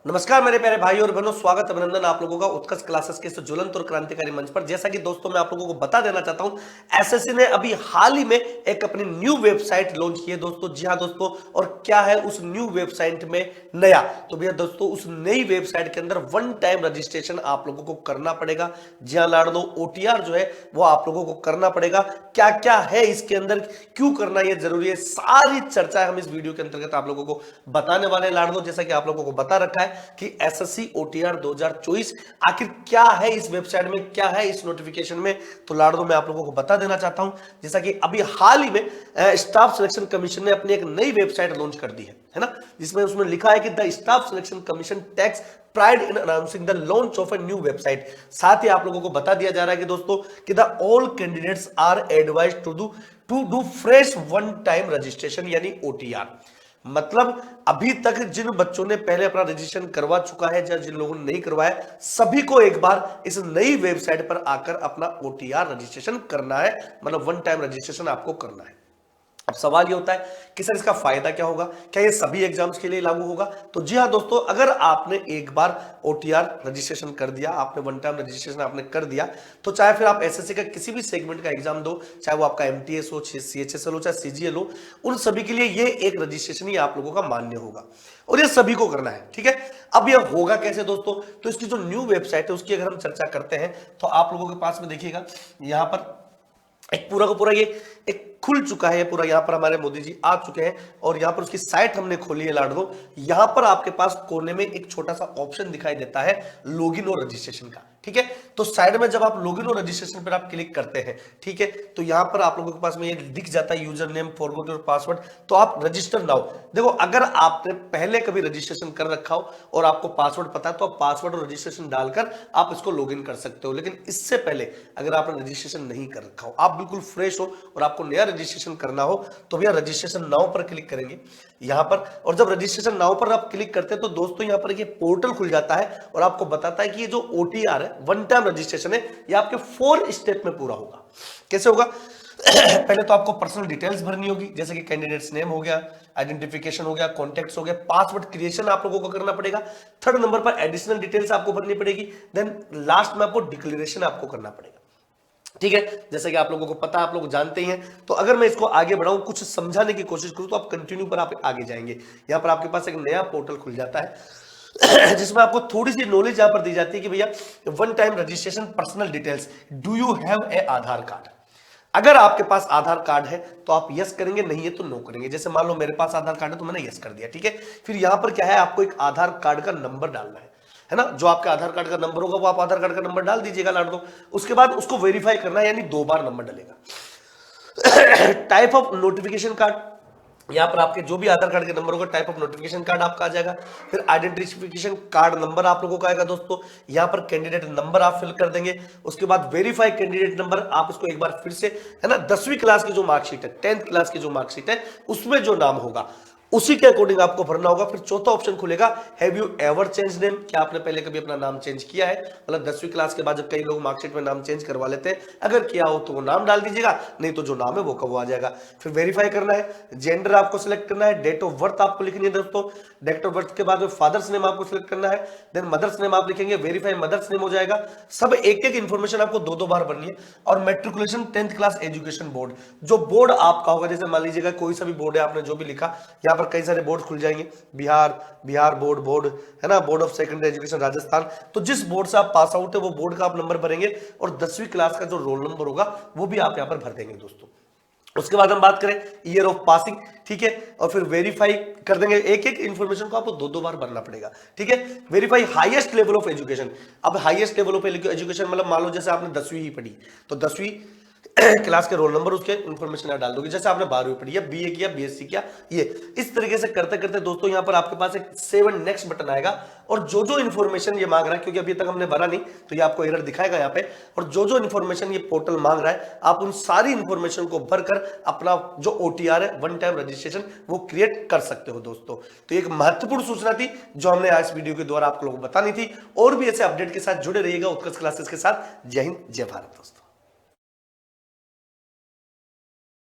नमस्कार मेरे प्यारे भाई और बहनों, स्वागत अभिनंदन आप लोगों का उत्कर्ष क्लासेस के इस ज्वलंत और क्रांतिकारी मंच पर। जैसा कि दोस्तों मैं आप लोगों को बता देना चाहता हूं, एसएससी ने अभी हाल ही में एक अपनी न्यू वेबसाइट लॉन्च की है दोस्तों। जी हां दोस्तों, और क्या है उस न्यू वेबसाइट में नया, तो भैया दोस्तों उस नई वेबसाइट के अंदर वन टाइम रजिस्ट्रेशन आप लोगों को करना पड़ेगा। जी हां लाड़ दो, ओटीआर जो है वो आप लोगों को करना पड़ेगा। क्या क्या है इसके अंदर, क्यों करना ये जरूरी है, सारी चर्चा हम इस वीडियो के अंतर्गत आप लोगों को बताने वाले लाड़ दो। जैसा कि आप लोगों को बता रखा है कि एसएससी ओटीआर 2024 आखिर क्या है, इस वेबसाइट में क्या है, इस नोटिफिकेशन में, तो लाड़ो मैं आप लोगों को बता देना चाहता हूं। जैसा कि अभी हाल ही में स्टाफ सिलेक्शन कमीशन ने अपनी एक नई वेबसाइट लॉन्च कर दी है ना, जिसमें उसमें लिखा है कि the Staff Selection Commission takes pride in announcing the launch of a new website. साथ ही आप लोगों को बता दिया जा रहा है कि दोस्तों कि the all candidates are advised to do fresh one time registration यानी ओटीआर। मतलब अभी तक जिन बच्चों ने पहले अपना रजिस्ट्रेशन करवा चुका है या जिन लोगों ने नहीं करवाया, सभी को एक बार इस नई वेबसाइट पर आकर अपना ओटीआर रजिस्ट्रेशन करना है, मतलब वन टाइम रजिस्ट्रेशन आपको करना है। अब सवाल ये होता है कि सर इसका फायदा क्या होगा, क्या ये सभी एग्जाम्स के लिए लागू होगा? तो जी हाँ दोस्तों, अगर आपने एक बार ओटीआर रजिस्ट्रेशन कर दिया, आपने वन टाइम रजिस्ट्रेशन आपने कर दिया, तो चाहे फिर आप एसएससी का किसी भी सेगमेंट का एग्जाम दो, चाहे वो आपका एमटीएस हो, सीएचएसएल हो, चाहे सीजीएल हो, उन सभी के लिए ये एक रजिस्ट्रेशन ही आप लोगों का मान्य होगा और ये सभी को करना है। ठीक है, अब ये होगा कैसे दोस्तों? तो इसकी जो न्यू वेबसाइट है उसकी अगर हम चर्चा करते हैं तो आप लोगों के पास में देखिएगा यहां पर एक पूरा का पूरा ये एक खुल चुका है, पूरा यहाँ पर हमारे मोदी जी आ चुके हैं और यहाँ पर उसकी साइट हमने खोली है लाड़ दो। यहाँ पर आपके पास कोने में एक छोटा सा ऑप्शन दिखाई देता है लॉगिन और रजिस्ट्रेशन का। ठीक है, तो साइड में जब आप लॉगिन और रजिस्ट्रेशन पर आप क्लिक करते हैं, ठीक है, तो यहाँ पर आप लोगों के पास में ये दिख जाता है user name, forgot your password. तो आप रजिस्टर नाउ, देखो अगर आपने पहले कभी रजिस्ट्रेशन कर रखा हो और आपको पासवर्ड पता है तो आप पासवर्ड और रजिस्ट्रेशन डालकर आप इसको लॉगिन कर सकते हो। लेकिन इससे पहले अगर आपने रजिस्ट्रेशन नहीं कर रखा हो, आप बिल्कुल फ्रेश हो और आपको नया रजिस्ट्रेशन करना हो, तो भैया रजिस्ट्रेशन नाउ पर क्लिक करेंगे यहां पर। और जब रजिस्ट्रेशन नाउ पर आप क्लिक करते हैं तो दोस्तों यहां पर ये पोर्टल खुल जाता है और आपको बताता है कि ये जो ओटीआर है, वन टाइम रजिस्ट्रेशन है, ये आपके 4 स्टेप में पूरा होगा। कैसे होगा? पहले तो आपको पर्सनल डिटेल्स भरनी होगी, जैसे कि कैंडिडेट्स नेम हो गया, आइडेंटिफिकेशन हो गया, कॉन्टैक्ट्स हो गया, पासवर्ड क्रिएशन आप लोगों को करना पड़ेगा। थर्ड नंबर पर एडिशनल डिटेल्स आपको भरनी पड़ेगी। देन लास्ट में आपको डिक्लेरेशन आपको करना पड़ेगा। ठीक है, जैसे कि आप लोगों को पता, आप लोग जानते ही हैं। तो अगर मैं इसको आगे बढ़ाऊं, कुछ समझाने की कोशिश करूं, तो आप कंटिन्यू पर आप आगे जाएंगे। यहां पर आपके पास एक नया पोर्टल खुल जाता है जिसमें आपको थोड़ी सी नॉलेज यहां पर दी जाती है कि भैया one time registration, personal details, do you have a Aadhaar card. अगर आपके पास आधार कार्ड है तो आप यस करेंगे, नहीं है तो नो करेंगे। जैसे मान लो मेरे पास आधार कार्ड है तो मैंने यस कर दिया। ठीक है, फिर यहां पर क्या है, आपको एक आधार कार्ड का नंबर डालना है ना, जो आपके आधार कार्ड का नंबर होगा वो आप आधार कार्ड का नंबर डाल दीजिएगा लाड़ दो। उसके बाद उसको वेरीफाई करना है, यानी 2 बार नंबर डलेगा। टाइप ऑफ नोटिफिकेशन कार्ड, यहां पर आपके जो भी आधार कार्ड के नंबर होगा, टाइप ऑफ नोटिफिकेशन कार्ड आपका आ जाएगा। फिर आइडेंटिफिकेशन कार्ड नंबर आप लोगों का आएगा दोस्तों। यहां पर कैंडिडेट नंबर आप फिल कर देंगे। उसके बाद वेरीफाई कैंडिडेट नंबर, आप इसको एक बार फिर से, है ना, 10वीं क्लास की जो मार्कशीट है, 10th क्लास की जो मार्कशीट है, उसमें जो नाम होगा उसी के अकॉर्डिंग आपको भरना होगा। फिर चौथा ऑप्शन खुलेगा, have you ever change name, क्या आपने पहले कभी अपना नाम चेंज किया है? मतलब 10वीं क्लास के बाद जब कई लोग मार्कशीट में नाम चेंज करवा लेते हैं, अगर किया हो तो वो नाम डाल दीजिएगा, नहीं तो जो नाम है वो कब आ जाएगा। फिर वेरीफाई करना है, जेंडर आपको सिलेक्ट करना है, डेट ऑफ बर्थ आपको लिखनी है दोस्तों। डेट ऑफ बर्थ के बाद में फादर्स नेम आपको सिलेक्ट करना है, देन मदर्स नेम आप लिखेंगे, वेरीफाई मदर्स नेम हो जाएगा। सब एक एक इंफॉर्मेशन आपको 2-2 बार भरनी है। और matriculation 10th class education board, जो बोर्ड आपका होगा, जैसे मान लीजिएगा कोई सा भी बोर्ड है, आपने जो भी लिखा, यहाँ पर कई सारे बोर्ड खुल जाएंगे, बिहार बोर्ड है ना, board of secondary education Rajasthan. तो जिस बोर्ड से आप पास आउट है वो बोर्ड का आप नंबर भरेंगे और 10वीं क्लास का जो रोल नंबर होगा वो भी आप यहां पर भर देंगे दोस्तों। उसके बाद हम बात करें ईयर ऑफ पासिंग, ठीक है, और फिर वेरीफाई कर देंगे। एक एक इंफॉर्मेशन को आपको 2-2 बार भरना पड़ेगा। ठीक है, verify highest level of education. अब हाईएस्ट लेवल ऑफ एजुकेशन मतलब मान लो जैसे आपने 10वीं ही पढ़ी, तो 10वीं क्लास के रोल नंबर, उसके इंफॉर्मेशन आप डाल दोगे। जैसे आपने 12वीं पढ़ी है, बीए किया, बीएससी किया, ये इस तरीके से करते करते दोस्तों यहाँ पर आपके पास एक सेव एंड नेक्स्ट बटन आएगा और जो जो इंफॉर्मेशन ये मांग रहा है, क्योंकि अभी तक हमने भरा नहीं तो ये आपको एरर दिखाएगा यहाँ पे, और जो जो इंफॉर्मेशन ये पोर्टल मांग रहा है, आप उन सारी इंफॉर्मेशन को भरकर अपना जो ओटीआर है, वन टाइम रजिस्ट्रेशन, वो क्रिएट कर सकते हो दोस्तों। तो एक महत्वपूर्ण सूचना थी जो हमने आज वीडियो के द्वारा आप लोगों को बतानी थी। और भी ऐसे अपडेट के साथ जुड़े रहिएगा उत्कर्ष क्लासेस के साथ। जय हिंद, जय भारत दोस्तों।